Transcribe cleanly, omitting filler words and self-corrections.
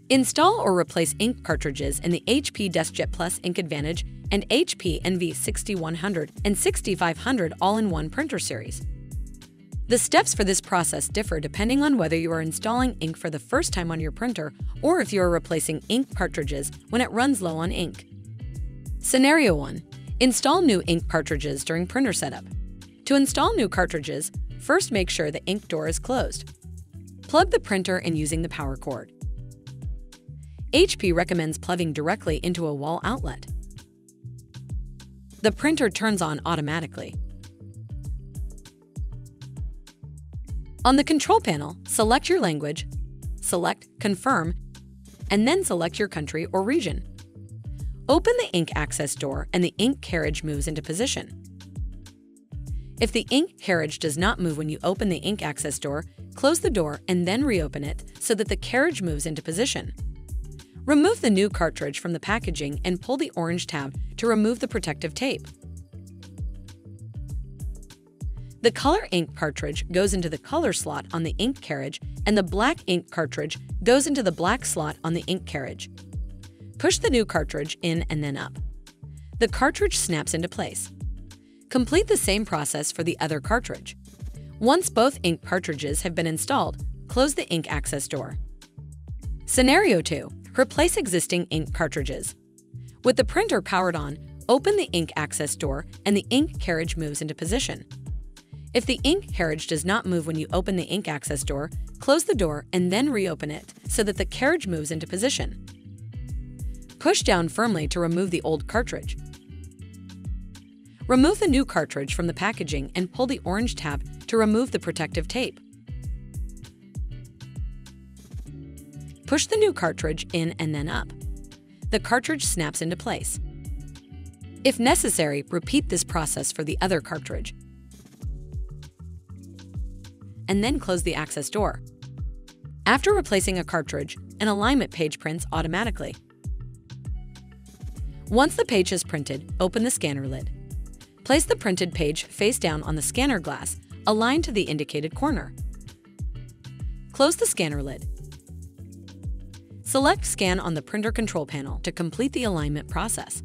Install or replace ink cartridges in the HP DeskJet Plus Ink Advantage and HP Envy 6100 and 6500 all-in-one printer series. The steps for this process differ depending on whether you are installing ink for the first time on your printer or if you are replacing ink cartridges when it runs low on ink. Scenario 1. Install new ink cartridges during printer setup. To install new cartridges, first make sure the ink door is closed. Plug the printer in using the power cord. HP recommends plugging directly into a wall outlet. The printer turns on automatically. On the control panel, select your language, select Confirm, and then select your country or region. Open the ink access door and the ink carriage moves into position. If the ink carriage does not move when you open the ink access door, close the door and then reopen it so that the carriage moves into position. Remove the new cartridge from the packaging and pull the orange tab to remove the protective tape. The color ink cartridge goes into the color slot on the ink carriage, and the black ink cartridge goes into the black slot on the ink carriage. Push the new cartridge in and then up. The cartridge snaps into place. Complete the same process for the other cartridge. Once both ink cartridges have been installed, close the ink access door. Scenario 2. Replace existing ink cartridges. With the printer powered on, open the ink access door and the ink carriage moves into position. If the ink carriage does not move when you open the ink access door, close the door and then reopen it so that the carriage moves into position. Push down firmly to remove the old cartridge. Remove the new cartridge from the packaging and pull the orange tab to remove the protective tape. Push the new cartridge in and then up. The cartridge snaps into place. If necessary, repeat this process for the other cartridge. And then close the access door. After replacing a cartridge, an alignment page prints automatically. Once the page is printed, open the scanner lid. Place the printed page face down on the scanner glass, aligned to the indicated corner. Close the scanner lid. Select Scan on the printer control panel to complete the alignment process.